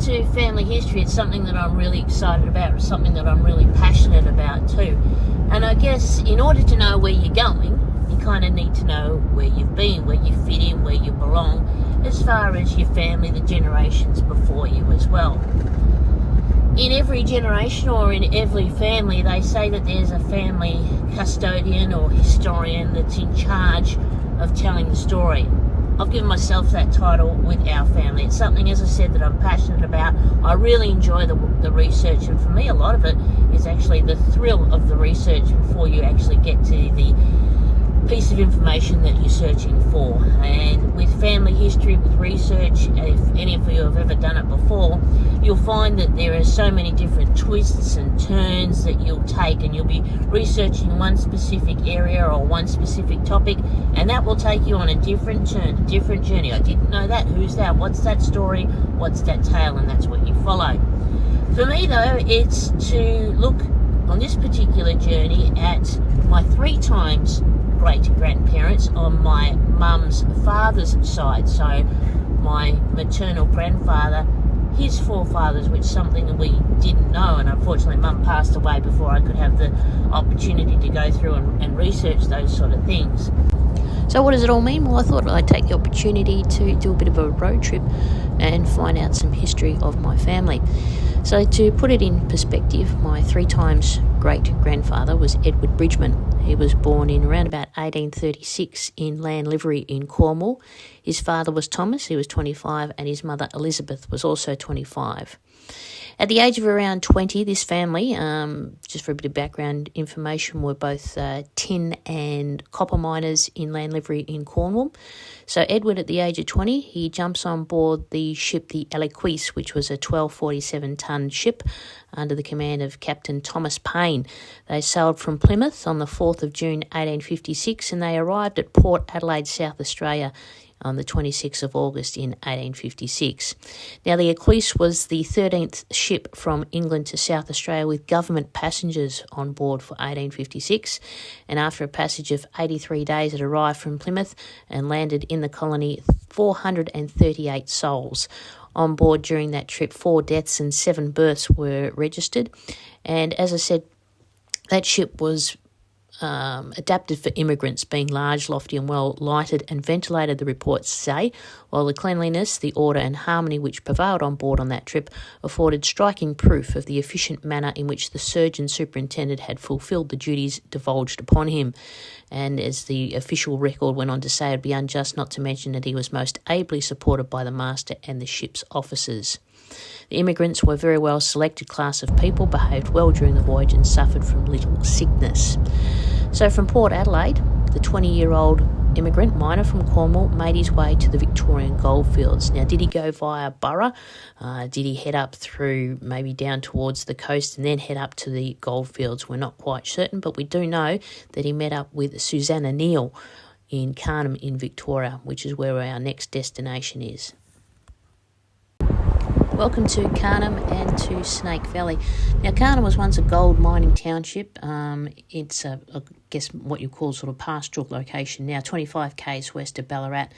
to family history, it's something that I'm really excited about. It's something that I'm really passionate about too. And I guess in order to know where you're going, you kind of need to know where you've been, where you fit in, where you belong, as far as your family, the generations before you as well. In every generation or in every family, they say that there's a family custodian or historian that's in charge of telling the story. I've given myself that title with our family. It's something, as I said, that I'm passionate about. I really enjoy the research, and for me a lot of it is actually the thrill of the research before you actually get to the piece of information that you're searching for. And with family history, with research, if any of you have ever done it before, you'll find that there are so many different twists and turns that you'll take, and you'll be researching one specific area or one specific topic, and that will take you on a different turn, a different journey. I didn't know that. Who's that? What's that story? What's that tale? And that's what you follow. For me though, it's to look on this particular journey at my 3 times great-grandparents on my mum's father's side. So my maternal grandfather, his forefathers, which is something that we didn't know, and unfortunately mum passed away before I could have the opportunity to go through and research those sort of things. So what does it all mean? Well, I thought I'd take the opportunity to do a bit of a road trip and find out some history of my family. So to put it in perspective, my 3 times great-grandfather was Edward Bridgman. He was born in around about 1836 in Llanlivery in Cornwall. His father was Thomas, he was 25, and his mother Elizabeth was also 25. At the age of around 20, this family, just for a bit of background information, were both tin and copper miners in Llanlivery in Cornwall. So Edward, at the age of 20, he jumps on board the ship the Eloquise, which was a 1247-ton ship under the command of Captain Thomas Payne. They sailed from Plymouth on the 4th of June 1856, and they arrived at Port Adelaide, South Australia, on the 26th of August in 1856. Now, the Eloquise was the 13th ship from England to South Australia with government passengers on board for 1856, and after a passage of 83 days it arrived from Plymouth and landed in the colony 438 souls. On board during that trip, 4 deaths and 7 births were registered, and as I said, that ship was adapted for immigrants, being large, lofty and well lighted and ventilated, the reports say, while the cleanliness, the order and harmony which prevailed on board on that trip afforded striking proof of the efficient manner in which the surgeon superintendent had fulfilled the duties divulged upon him. And as the official record went on to say, it would be unjust not to mention that he was most ably supported by the master and the ship's officers. The immigrants were a very well selected class of people, behaved well during the voyage and suffered from little sickness. So from Port Adelaide, the 20-year-old immigrant miner from Cornwall made his way to the Victorian goldfields. Now, did he go via Burra? Did he head up through, maybe down towards the coast and then head up to the goldfields? We're not quite certain, but we do know that he met up with Susanna Neal in Carnham in Victoria, which is where our next destination is. Welcome to Carnham and to Snake Valley. Now, Carnham was once a gold mining township. It's, I guess, what you call sort of pastoral location now, 25 k's west of Ballarat.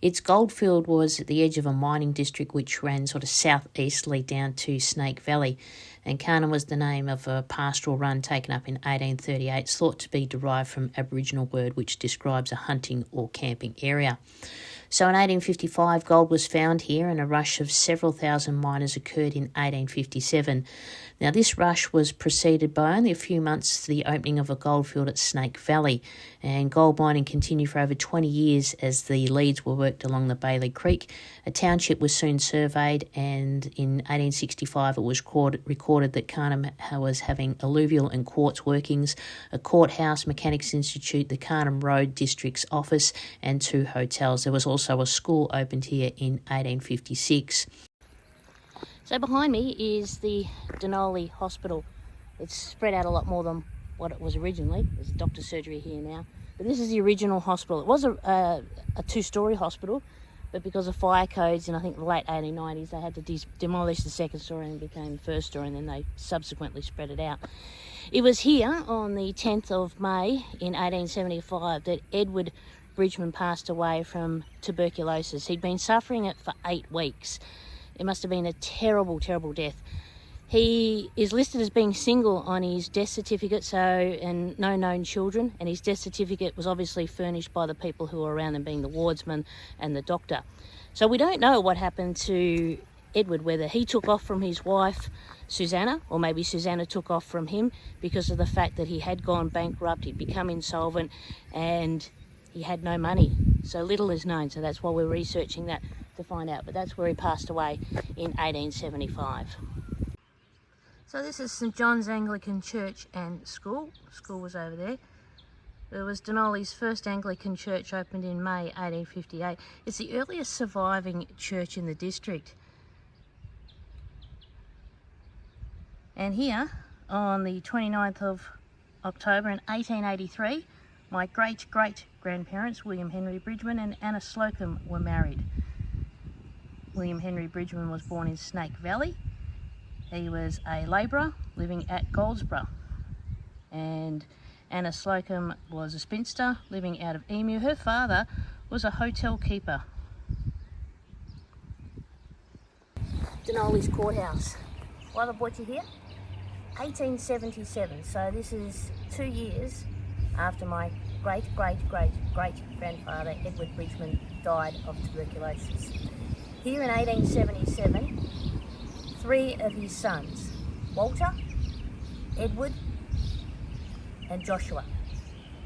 Its goldfield was at the edge of a mining district which ran sort of southeasterly down to Snake Valley. And Carnham was the name of a pastoral run taken up in 1838. It's thought to be derived from Aboriginal word which describes a hunting or camping area. So in 1855, gold was found here and a rush of several thousand miners occurred in 1857. Now, this rush was preceded by only a few months to the opening of a goldfield at Snake Valley, and gold mining continued for over 20 years as the leads were worked along the Bailey Creek. A township was soon surveyed, and in 1865 it was recorded that Carnham was having alluvial and quartz workings, a courthouse, Mechanics Institute, the Carnham Road District's office, and 2 hotels. There was also a school opened here in 1856. So behind me is the Denali Hospital. It's spread out a lot more than what it was originally. There's a doctor's surgery here now. But this is the original hospital. It was a 2-storey hospital, but because of fire codes in, I think, the late 1890s, they had to demolish the 2nd storey and it became the 1st storey, and then they subsequently spread it out. It was here on the 10th of May in 1875 that Edward Bridgman passed away from tuberculosis. He'd been suffering it for 8 weeks. It must have been a terrible, terrible death. He is listed as being single on his death certificate, and no known children, and his death certificate was obviously furnished by the people who were around him, being the wardsman and the doctor. So we don't know what happened to Edward, whether he took off from his wife Susanna, or maybe Susanna took off from him because of the fact that he had gone bankrupt, he'd become insolvent, and he had no money. So little is known, so that's why we're researching that to find out. But that's where he passed away in 1875. So this is St John's Anglican Church and School. School was over there. It was Denali's first Anglican church, opened in May 1858. It's the earliest surviving church in the district. And here, on the 29th of October in 1883, my great-great-grandparents, William Henry Bridgman and Anna Slocum, were married. William Henry Bridgman was born in Snake Valley. He was a labourer living at Goldsborough. And Anna Slocum was a spinster living out of Emu. Her father was a hotel keeper. Denali's Courthouse. Why have I brought you here? 1877, so this is 2 years after my great-great-great-great-grandfather Edward Bridgman died of tuberculosis. Here in 1877, 3 of his sons, Walter, Edward and Joshua,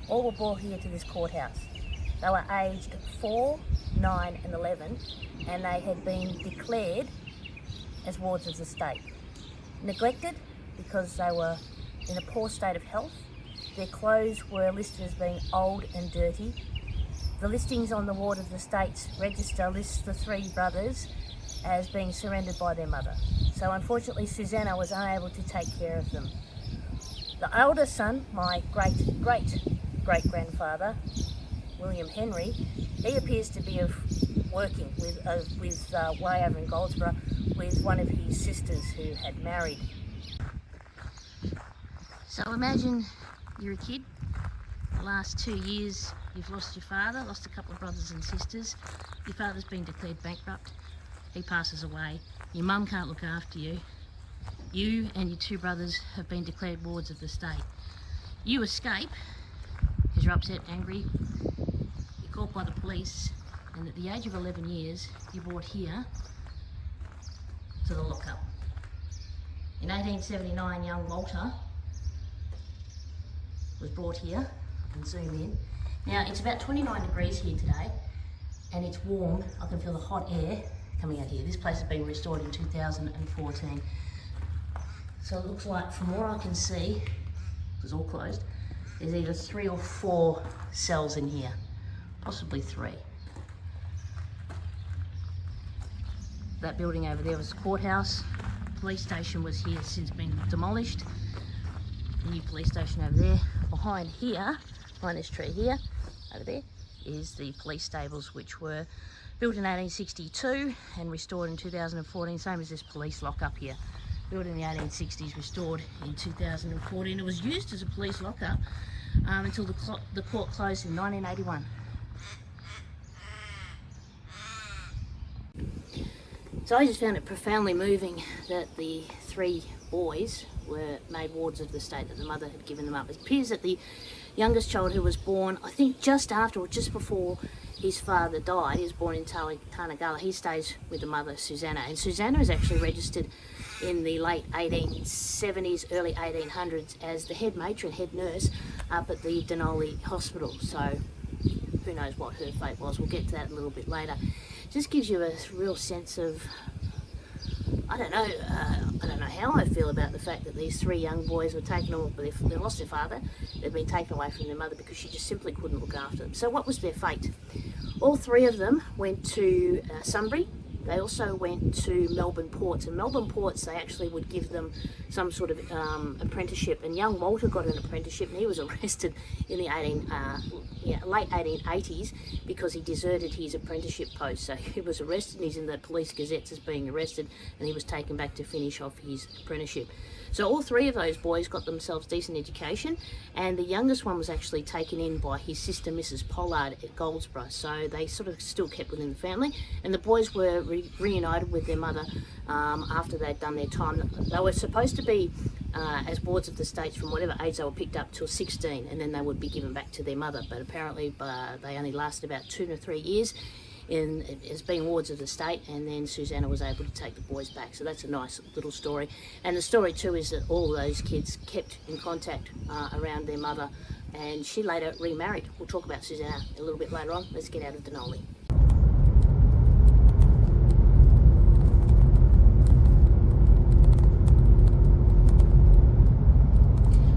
all were brought here to this courthouse. They were aged 4, 9 and 11, and they had been declared as wards of the state. Neglected because they were in a poor state of health. Their clothes were listed as being old and dirty. The listings on the ward of the state's register lists the 3 brothers as being surrendered by their mother. So unfortunately Susanna was unable to take care of them. The older son, my great-great-great-grandfather, William Henry, he appears to be working with way over in Goldsborough with one of his sisters who had married. So imagine you're a kid, the last 2 years you've lost your father, lost a couple of brothers and sisters, your father's been declared bankrupt, he passes away, your mum can't look after you, you and your 2 brothers have been declared wards of the state. You escape because you're upset, angry, you're caught by the police, and at the age of 11 years you're brought here to the lockup. In 1879, young Walter was brought here. I can zoom in. Now it's about 29 degrees here today and it's warm. I can feel the hot air coming out here. This place has been restored in 2014. So it looks like, from what I can see, it's all closed, there's either 3 or 4 cells in here, possibly 3. That building over there was the courthouse. Police station was here, since been demolished. The new police station over there. Behind here, behind this tree here, over there, is the police stables, which were built in 1862 and restored in 2014, same as this police lockup here. Built in the 1860s, restored in 2014. It was used as a police lockup until the court closed in 1981. So I just found it profoundly moving that the 3 boys were made wards of the state, that the mother had given them up. It appears that the youngest child, who was born, I think just after or just before his father died, he was born in Tarnagala, he stays with the mother, Susanna. And Susanna is actually registered in the late 1870s, early 1800s as the head matron, head nurse up at the Denali Hospital. So who knows what her fate was. We'll get to that a little bit later. Just gives you a real sense of, I don't know how I feel about the fact that these 3 young boys were taken away, they lost their father, they've been taken away from their mother because she just simply couldn't look after them. So what was their fate? All 3 of them went to Sunbury. They also went to Melbourne Ports, and Melbourne Ports, they actually would give them some sort of apprenticeship, and young Walter got an apprenticeship, and he was arrested in the late 1880s because he deserted his apprenticeship post. So he was arrested, and he's in the police gazettes as being arrested, and he was taken back to finish off his apprenticeship. So all 3 of those boys got themselves decent education, and the youngest one was actually taken in by his sister, Mrs. Pollard, at Goldsborough. So they sort of still kept within the family, and the boys were reunited with their mother after they'd done their time. They were supposed to be as wards of the states from whatever age they were picked up till 16, and then they would be given back to their mother. But apparently they only lasted about 2 to 3 years as being wards of the state, and then Susanna was able to take the boys back. So that's a nice little story. And the story too is that all those kids kept in contact around their mother, and she later remarried. We'll talk about Susanna a little bit later on. Let's get out of Denali.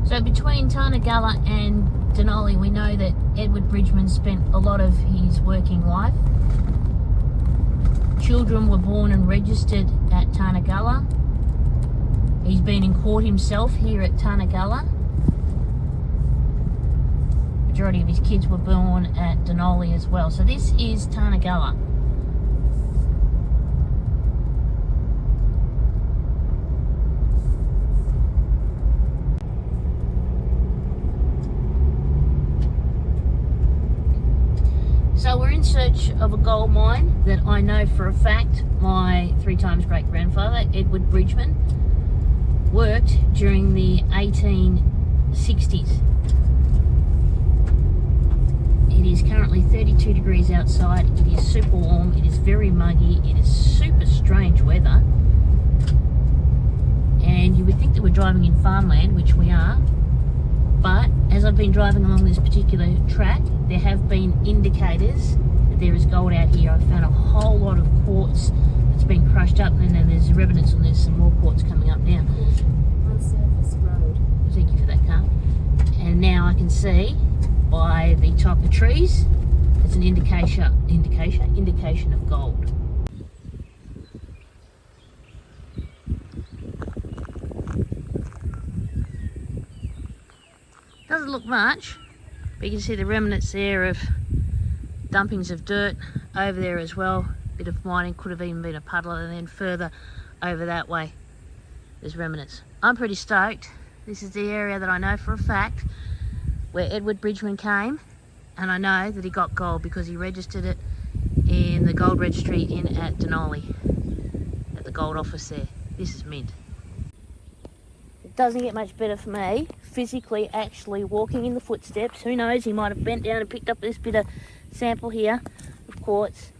So between Tarnagalla and Denali, we know that Edward Bridgman spent a lot of his working life. Children were born and registered at Tarnagalla. He's been in court himself here at Tarnagalla. Majority of his kids were born at Denali as well. So this is Tarnagalla. So we're in search of a gold mine that I know for a fact my 3 times great-grandfather, Edward Bridgman, worked during the 1860s. It is currently 32 degrees outside. It is super warm. It is very muggy. It is super strange weather. And you would think that we're driving in farmland, which we are. But as I've been driving along this particular track, there have been indicators that there is gold out here. I've found a whole lot of quartz that's been crushed up, and then there's evidence and there's some more quartz coming up now. On Surface Road. Thank you for that, car. And now I can see by the type of trees, it's an indication of gold. Doesn't look much, but you can see the remnants there of dumpings of dirt over there as well. Bit of mining, could have even been a puddle, and then further over that way there's remnants. I'm pretty stoked. This is the area that I know for a fact where Edward Bridgman came, and I know that he got gold because he registered it in the gold registry at Denali, at the gold office there. This is mint. It doesn't get much better for me physically actually walking in the footsteps. Who knows, he might have bent down and picked up this bit of sample here of quartz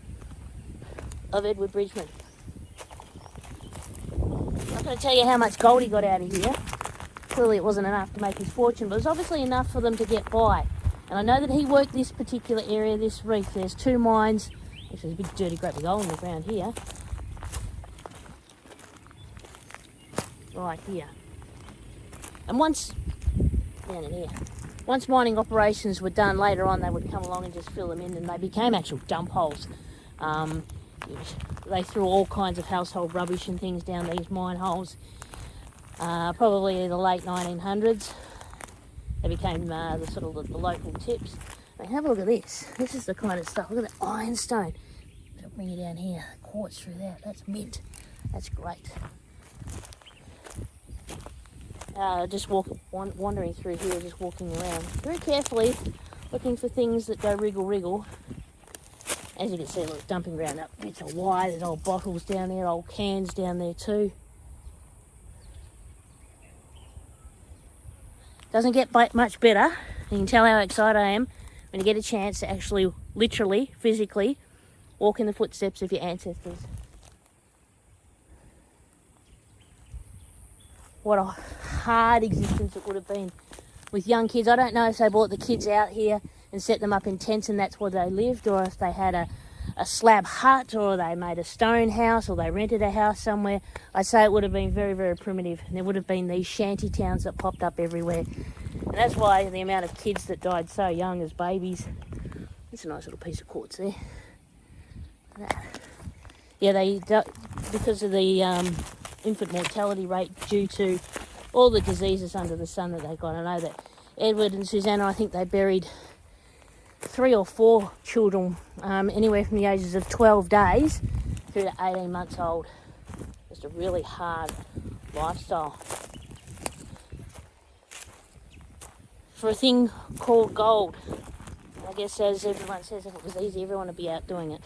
of Edward Bridgman. I'm not going to tell you how much gold he got out of here. Clearly it wasn't enough to make his fortune, but it was obviously enough for them to get by. And I know that he worked this particular area, this reef. There's 2 mines. Actually, there's a big dirty great big hole in the ground here. Right here. And once, down in here, once mining operations were done, later on they would come along and just fill them in, and they became actual dump holes. They threw all kinds of household rubbish and things down these mine holes. Probably in the late 1900s. They became the local tips. I mean, have a look at this. This is the kind of stuff. Look at that ironstone. I'll bring you down here. Quartz through that. That's mint. That's great. Just wandering through here, just walking around very carefully, looking for things that go wriggle wriggle. As you can see, look, dumping ground up. Bits of wire, there's old bottles down there, old cans down there too. Doesn't get much better. You can tell how excited I am when you get a chance to actually, literally, physically walk in the footsteps of your ancestors. What a hard existence it would have been with young kids. I don't know if they brought the kids out here and set them up in tents and that's where they lived, or if they had a slab hut, or they made a stone house, or they rented a house somewhere. I'd say it would have been very, very primitive, and there would have been these shanty towns that popped up everywhere. And that's why the amount of kids that died so young as babies. It's a nice little piece of quartz there. Yeah, because of the infant mortality rate due to all the diseases under the sun that they got. I know that Edward and Susanna, I think they buried 3 or 4 children, anywhere from the ages of 12 days through to 18 months old. Just a really hard lifestyle. For a thing called gold, I guess as everyone says, if it was easy, everyone would be out doing it.